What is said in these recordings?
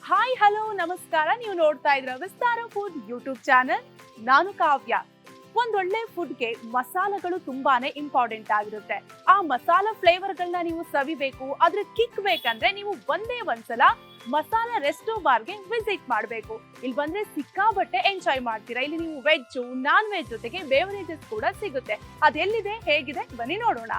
Hi hello ನಮಸ್ಕಾರ. ನೀವು ನೋಡ್ತಾ ಇದ್ರ ವಿಸ್ತಾರ ಫುಡ್ ಯೂಟ್ಯೂಬ್ ಚಾನೆಲ್. ನಾನು ಕಾವ್ಯ. ಒಂದೊಳ್ಳೆ ಫುಡ್ಗೆ ಮಸಾಲೆಗಳು ತುಂಬಾನೇ ಇಂಪಾರ್ಟೆಂಟ್ ಆಗಿರುತ್ತೆ. ಆ ಮಸಾಲಾ ಫ್ಲೇವರ್ಗಳನ್ನ ನೀವು ಸವಿಬೇಕು, ಅದ್ರ ಕಿಕ್ ಬೇಕಂದ್ರೆ ನೀವು ಒಂದ್ಸಲ ಮಸಾಲಾ ರೆಸ್ಟೋ ಬಾರ್ಗೆ ವಿಸಿಟ್ ಮಾಡಬೇಕು. ಇಲ್ಲಿ ಬಂದ್ರೆ ಸಿಕ್ಕಾಬಟ್ಟೆ ಎಂಜಾಯ್ ಮಾಡ್ತೀರಾ. ಇಲ್ಲಿ ನೀವು ವೆಜ್, ನಾನ್ ವೆಜ್ ಜೊತೆಗೆ ಬೇವರೇಜಸ್ ಕೂಡ ಸಿಗುತ್ತೆ. ಅದೆಲ್ಲಿದೆ, ಹೇಗಿದೆ, ಬನ್ನಿ ನೋಡೋಣ.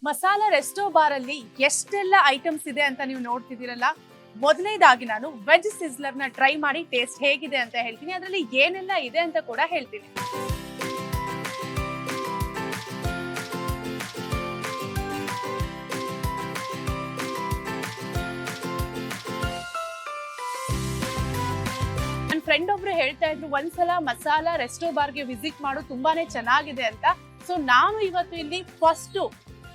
ಮಸಾಲಾ ರೆಸ್ಟೋ ಬಾರ್ ಅಲ್ಲಿ ಎಷ್ಟೆಲ್ಲ ಐಟಮ್ಸ್ ಇದೆ ಅಂತ ನೀವು ನೋಡ್ತಿದ್ದೀರಲ್ಲ. ಮೊದಲನೇದಾಗಿ ನಾನು ವೆಜ್ ಸಿಸ್ಲರ್ ನ ಟ್ರೈ ಮಾಡಿ ಟೇಸ್ಟ್ ಹೇಗಿದೆ ಅಂತ ಹೇಳ್ತೀನಿ. ಅದರಲ್ಲಿ ಏನೆಲ್ಲ ಇದೆ ಅಂತ ಕೂಡ ಹೇಳ್ತೀನಿ. ನನ್ನ ಫ್ರೆಂಡ್ ಒಬ್ರು ಹೇಳ್ತಾ ಇದ್ರು ಒಂದ್ಸಲ ಮಸಾಲಾ ರೆಸ್ಟೋ ಬಾರ್ಗೆ ವಿಸಿಟ್ ಮಾಡು, ತುಂಬಾನೇ ಚೆನ್ನಾಗಿದೆ ಅಂತ. ಸೊ ನಾನು ಇವತ್ತು ಇಲ್ಲಿ ಫಸ್ಟ್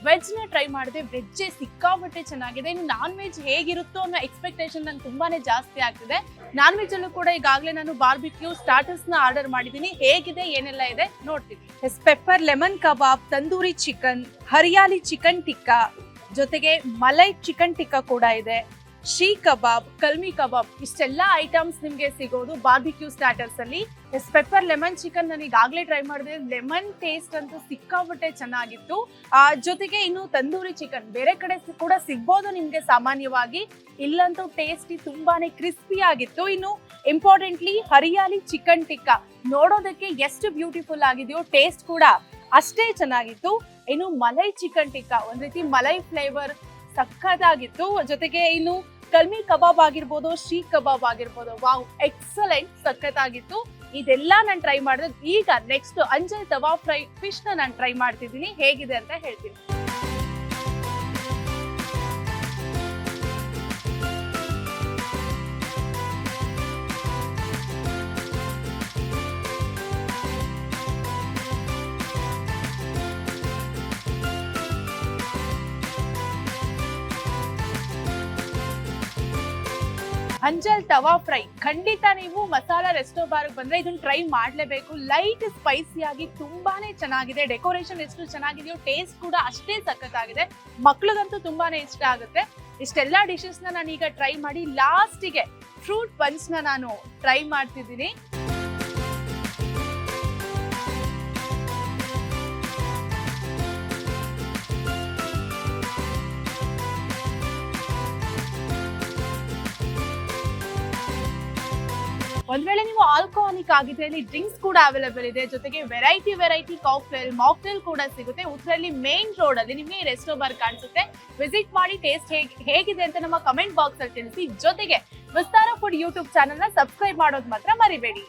ವೆಜ್ ನ ಟ್ರೈ ಮಾಡಿದೆ. ವೆಜ್ಜೇ ಸಿಕ್ಕಾಬಟ್ಟೆ ಚೆನ್ನಾಗಿದೆ. ಇನ್ನು ನಾನ್ ವೆಜ್ ಹೇಗಿರುತ್ತೋ ಅನ್ನೋ ಎಕ್ಸ್ಪೆಕ್ಟೇಷನ್ ನಂಗೆ ತುಂಬಾನೇ ಜಾಸ್ತಿ ಆಗ್ತಿದೆ. ನಾನ್ ವೆಜ್ ಅಲ್ಲೂ ಕೂಡ ಈಗಾಗಲೇ ನಾನು ಬಾರ್ಬಿಕ್ಯೂ ಸ್ಟಾರ್ಟರ್ಸ್ ನ ಆರ್ಡರ್ ಮಾಡಿದ್ದೀನಿ. ಹೇಗಿದೆ, ಏನೆಲ್ಲ ಇದೆ ನೋಡ್ತೀನಿ. ಪೆಪ್ಪರ್ ಲೆಮನ್ ಕಬಾಬ್, ತಂದೂರಿ ಚಿಕನ್, ಹರಿಯಾಲಿ ಚಿಕನ್ ಟಿಕ್ಕಾ, ಜೊತೆಗೆ ಮಲೈ ಚಿಕನ್ ಟಿಕ್ಕಾ ಕೂಡ ಇದೆ. ಶೀ ಕಬಾಬ್, ಕಲ್ಮಿ ಕಬಾಬ್, ಇಷ್ಟೆಲ್ಲ ಐಟಮ್ಸ್ ನಿಮ್ಗೆ ಸಿಗೋದು ಬಾರ್ಬಿಕ್ಯೂ ಸ್ಟಾರ್ಟರ್ಸ್ ಅಲ್ಲಿ. ಪೆಪ್ಪರ್ ಲೆಮನ್ ಚಿಕನ್ ನಾನು ಈಗಾಗಲೇ ಟ್ರೈ ಮಾಡಿದೆ. ಲೆಮನ್ ಟೇಸ್ಟ್ ಅಂತೂ ಸಿಕ್ಕಾಬಟ್ಟೆ ಚೆನ್ನಾಗಿತ್ತು. ಜೊತೆಗೆ ಇನ್ನು ತಂದೂರಿ ಚಿಕನ್ ಬೇರೆ ಕಡೆ ಕೂಡ ಸಿಗ್ಬೋದು ನಿಮ್ಗೆ ಸಾಮಾನ್ಯವಾಗಿ, ಇಲ್ಲಂತೂ ಟೇಸ್ಟಿ ತುಂಬಾನೇ ಕ್ರಿಸ್ಪಿ ಆಗಿತ್ತು. ಇನ್ನು ಇಂಪಾರ್ಟೆಂಟ್ಲಿ ಹರಿಯಾಲಿ ಚಿಕನ್ ಟಿಕ್ಕಾ ನೋಡೋದಕ್ಕೆ ಎಷ್ಟು ಬ್ಯೂಟಿಫುಲ್ ಆಗಿದೆಯೋ, ಟೇಸ್ಟ್ ಕೂಡ ಅಷ್ಟೇ ಚೆನ್ನಾಗಿತ್ತು. ಇನ್ನು ಮಲೈ ಚಿಕನ್ ಟಿಕ್ಕಾ ಒಂದ್ ರೀತಿ ಮಲೈ ಫ್ಲೇವರ್ ಸಖತ್ತಾಗಿತ್ತು. ಜೊತೆಗೆ ಇನ್ನು ಕಲ್ಮಿ ಕಬಾಬ್ ಆಗಿರ್ಬೋದು, ಶೀಖ್ ಕಬಾಬ್ ಆಗಿರ್ಬೋದು, ವಾವ್ ಎಕ್ಸಲೆಂಟ್, ಸಖತ್ತಾಗಿತ್ತು. ಇದೆಲ್ಲ ನಾನು ಟ್ರೈ ಮಾಡಿದೆ. ಈಗ ನೆಕ್ಸ್ಟ್ ಅಂಜಲ್ ತವಾ ಫ್ರೈ ಫಿಶ್ ನ ನಾನು ಟ್ರೈ ಮಾಡ್ತಿದ್ದೀನಿ. ಹೇಗಿದೆ ಅಂತ ಹೇಳ್ತೀನಿ. ಅಂಜಲ್ ತವಾ ಫ್ರೈ ಖಂಡಿತ ನೀವು ಮಸಾಲಾ ರೆಸ್ಟೋ ಬಾರ್ಗೆ ಬಂದ್ರೆ ಇದನ್ನ ಟ್ರೈ ಮಾಡ್ಲೇಬೇಕು. ಲೈಟ್ ಸ್ಪೈಸಿ ಆಗಿ ತುಂಬಾನೇ ಚೆನ್ನಾಗಿದೆ. ಡೆಕೋರೇಷನ್ ಎಷ್ಟು ಚೆನ್ನಾಗಿದೆಯೋ ಟೇಸ್ಟ್ ಕೂಡ ಅಷ್ಟೇ ಸಖತ್ತಾಗಿದೆ. ಮಕ್ಳಿಗಂತೂ ತುಂಬಾನೇ ಇಷ್ಟ ಆಗುತ್ತೆ. ಇಷ್ಟೆಲ್ಲಾ ಡಿಶಸ್ ನ ನಾನು ಈಗ ಟ್ರೈ ಮಾಡಿ ಲಾಸ್ಟಿಗೆ ಫ್ರೂಟ್ ಪಂಚ್ ನ ನಾನು ಟ್ರೈ ಮಾಡ್ತಿದ್ದೀನಿ. ಒಂದ್ ವೇಳೆ ನೀವು ಆಲ್ಕೋಹಾಲಿಕ್ ಆಗಿದ್ರೆ ಇಲ್ಲಿ ಡ್ರಿಂಕ್ಸ್ ಕೂಡ ಅವೈಲೇಬಲ್ ಇದೆ. ಜೊತೆಗೆ ವೆರೈಟಿ ಕಾಕ್ಟೇಲ್, ಮಾಕ್ಟೇಲ್ ಕೂಡ ಸಿಗುತ್ತೆ. ಉತ್ತರಲ್ಲಿ ಮೇನ್ ರೋಡ್ ಅಲ್ಲಿ ನಿಮಗೆ ರೆಸ್ಟೋ ಬಾರ್ ಕಾಣಿಸುತ್ತೆ. ವಿಸಿಟ್ ಮಾಡಿ ಟೇಸ್ಟ್ ಹೇಗಿದೆ ಅಂತ ನಮ್ಮ ಕಮೆಂಟ್ ಬಾಕ್ಸ್ ಅಲ್ಲಿ ತಿಳಿಸಿ. ಜೊತೆಗೆ ವಿಸ್ತಾರ ಫುಡ್ ಯೂಟ್ಯೂಬ್ ಚಾನೆಲ್ ನ ಸಬ್ಸ್ಕ್ರೈಬ್ ಮಾಡೋದು ಮಾತ್ರ ಮರಿಬೇಡಿ.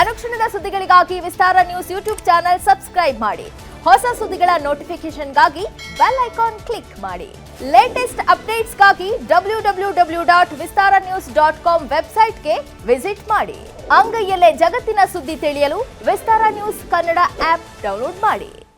ಅನುಕ್ಷಣದ ಸುದ್ದಿಗಳಿಗಾಗಿ ವಿಸ್ತಾರ ನ್ಯೂಸ್ ಯೂಟ್ಯೂಬ್ ಚಾನೆಲ್ ಸಬ್ಸ್ಕ್ರೈಬ್ ಮಾಡಿ. ಹೊಸ ಸುದ್ದಿಗಳ ನೋಟಿಫಿಕೇಶನ್ಗಾಗಿ ಬೆಲ್ ಐಕಾನ್ ಕ್ಲಿಕ್ ಮಾಡಿ. ಲೇಟೆಸ್ಟ್ ಅಪ್ಡೇಟ್ಸ್ಗಾಗಿ www.vistaranews.com ವೆಬ್ಸೈಟ್ಗೆ ವಿಸಿಟ್ ಮಾಡಿ. ಅಂಗೈಯಲ್ಲೇ ಜಗತ್ತಿನ ಸುದ್ದಿ ತಿಳಿಯಲು ವಿಸ್ತಾರ ನ್ಯೂಸ್ ಕನ್ನಡ ಆಪ್ ಡೌನ್ಲೋಡ್ ಮಾಡಿ.